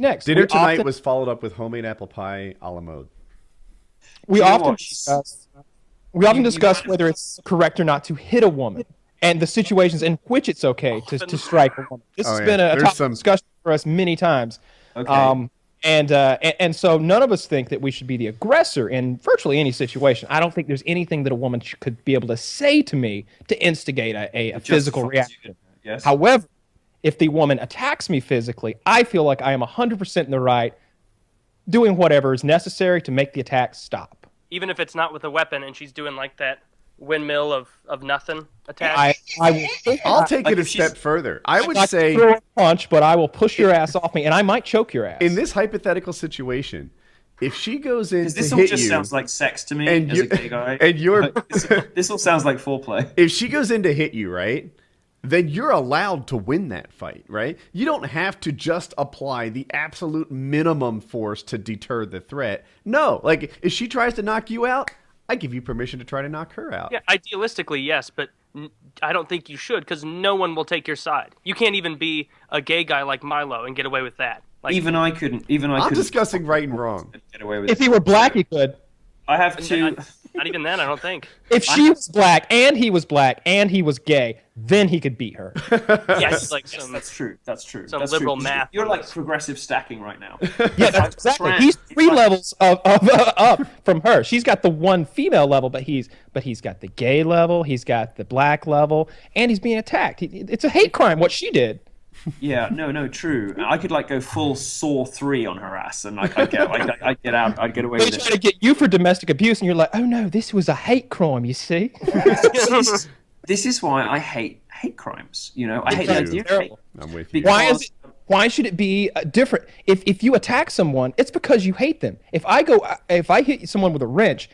Next, Dinner tonight was followed up with homemade apple pie a la mode. We often discuss whether it's correct or not to hit a woman and the situations in which it's okay to strike a woman. This has been a topic of discussion for us many times. Okay. And so none of us think that we should be the aggressor in virtually any situation. I don't think there's anything that a woman could be able to say to me to instigate a physical reaction. Yes. However, if the woman attacks me physically, I feel like I am 100% in the right, doing whatever is necessary to make the attack stop. Even if it's not with a weapon and she's doing like that windmill of nothing attack? I'll take it a step further. I would say throw a punch, but I will push your ass off me, and I might choke your ass. In this hypothetical situation, if she goes in to hit you... This all just sounds like sex to me as a gay guy. And you're... This all sounds like foreplay. If she goes in to hit you, right, then you're allowed to win that fight, right? You don't have to just apply the absolute minimum force to deter the threat. No, like, if she tries to knock you out, I give you permission to try to knock her out. Yeah, idealistically, yes, but I don't think you should, because no one will take your side. You can't even be a gay guy like Milo and get away with that. Like, Even I couldn't. I'm discussing right and wrong. Get away with if he were black, he could. I have to... Not even then, I don't think. If she was black and he was gay, then he could beat her. Yes, like that's true. That's true. Some that's liberal true. math. You're like progressive stacking right now. Yeah, that's exactly. He's 3 levels up from her. She's got the one female level, but he's got the gay level, he's got the black level, and he's being attacked. It's a hate crime what she did. Yeah, no, true. I could like go full Saw 3 on her ass, and I'd get out, I'd get away They with try it. to get you for domestic abuse, and you're like, oh no, this was a hate crime. You see? This is why I hate crimes. You know, I hate the idea of hate. I'm with you. Why should it be different? If you attack someone, it's because you hate them. If I hit someone with a wrench,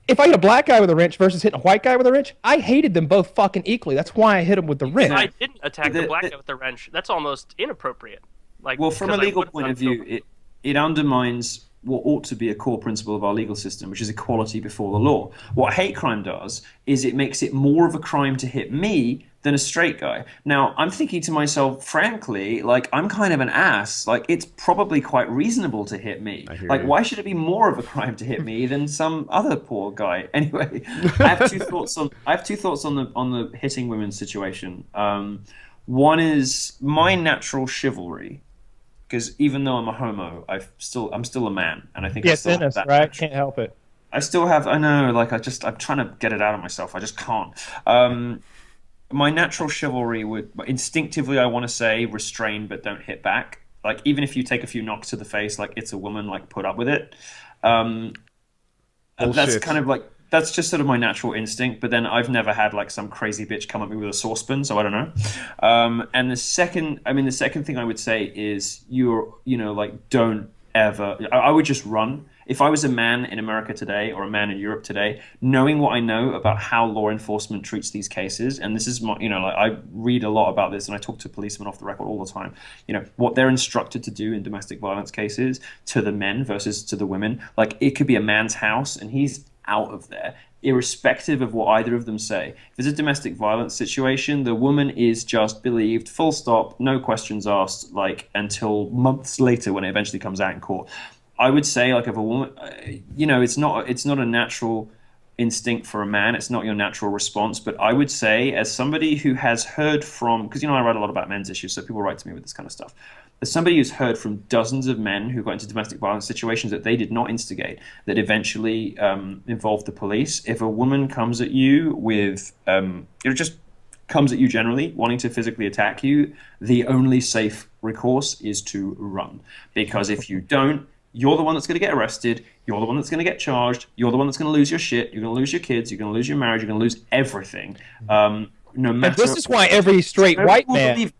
if I hit a black guy with a wrench versus hitting a white guy with a wrench, I hated them both fucking equally. That's why I hit him with the wrench. I didn't attack the black guy with the wrench. That's almost inappropriate. Like, well, from a legal point of view, it undermines what ought to be a core principle of our legal system, which is equality before the law. What hate crime does is it makes it more of a crime to hit me than a straight guy. Now, I'm thinking to myself, frankly, like, I'm kind of an ass. Like, it's probably quite reasonable to hit me. Like, why should it be more of a crime to hit me than some other poor guy? Anyway, I have two thoughts on the hitting women situation. One is my natural chivalry. Because even though I'm a homo, I'm still a man, and I think yes, in us, right? Can't help it. I still have. I know, like I'm trying to get it out of myself. I just can't. My natural chivalry would instinctively, I want to say, restrain but don't hit back. Like even if you take a few knocks to the face, like it's a woman, like put up with it. That's kind of like. That's just sort of my natural instinct, but then I've never had like some crazy bitch come at me with a saucepan, so I don't know. And the second thing I would say is don't ever. I would just run. If I was a man in America today or a man in Europe today, knowing what I know about how law enforcement treats these cases, and this is my, I read a lot about this, and I talk to policemen off the record all the time. What they're instructed to do in domestic violence cases to the men versus to the women. Like it could be a man's house, and he's out of there, irrespective of what either of them say. If it's a domestic violence situation, the woman is just believed, full stop, no questions asked, like until months later when it eventually comes out in court. I would say, like, if a woman, it's not a natural instinct for a man. It's not your natural response. But I would say, as somebody who has heard from, because I write a lot about men's issues, so people write to me with this kind of stuff. As somebody who's heard from dozens of men who got into domestic violence situations that they did not instigate, that eventually involved the police. If a woman comes at you with, just comes at you generally, wanting to physically attack you, the only safe recourse is to run. Because if you don't, you're the one that's going to get arrested. You're the one that's going to get charged. You're the one that's going to lose your shit. You're going to lose your kids. You're going to lose your marriage. You're going to lose everything. No matter. And this is why every straight white man.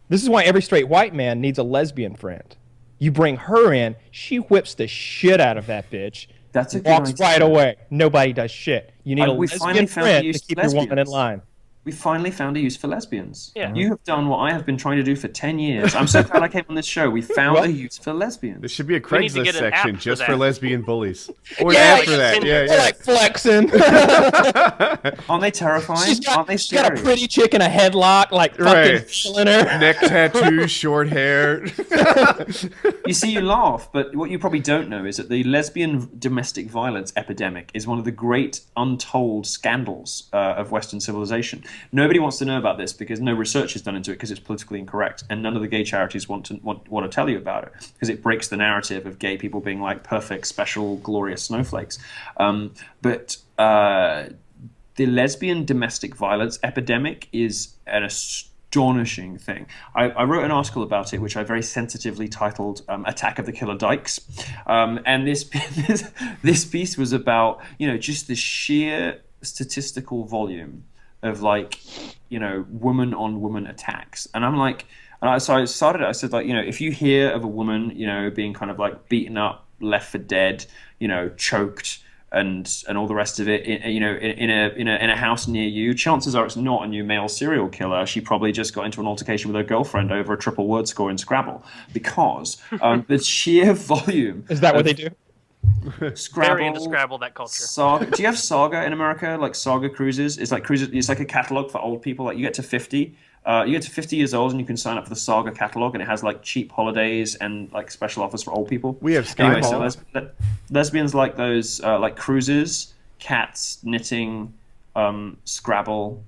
This is why every straight white man needs a lesbian friend. You bring her in, she whips the shit out of that bitch. That's a walks right away. Nobody does shit. You need a lesbian friend to keep your woman in line. We finally found a use for lesbians. Yeah. You have done what I have been trying to do for 10 years. I'm so glad I came on this show. We found a use for lesbians. There should be a We need to Craigslist get an section app for just that. for lesbian bullies. Or Yeah, an app for that. Tinder. Yeah, They're yeah. like flexing. Aren't they terrifying? Aren't they she's got scary? a pretty chick in a headlock, like fucking Right. killing her. Neck tattoos, short hair. You see, you laugh, but what you probably don't know is that the lesbian domestic violence epidemic is one of the great untold scandals of Western civilization. Nobody wants to know about this because no research is done into it because it's politically incorrect, and none of the gay charities want to tell you about it because it breaks the narrative of gay people being like perfect, special, glorious snowflakes. But the lesbian domestic violence epidemic is an astonishing thing. I wrote an article about it, which I very sensitively titled "Attack of the Killer Dykes," and this piece was about just the sheer statistical volume of woman on woman attacks. And I'm like, so I started. I said if you hear of a woman being kind of like beaten up, left for dead, choked, and all the rest of it, in a house near you, chances are it's not a new male serial killer. She probably just got into an altercation with her girlfriend over a triple word score in Scrabble, because the sheer volume. Is that what they do? Scrabble, Very into Scrabble, that culture. Saga. Do you have Saga in America? Like Saga Cruises? It's like cruises. It's like a catalog for old people. Like you get to 50. You get to 50 years old and you can sign up for the Saga catalog, and it has like cheap holidays and like special offers for old people. We have Sky Anyway, Hall. so lesbians like those, like cruises, cats, knitting, Scrabble,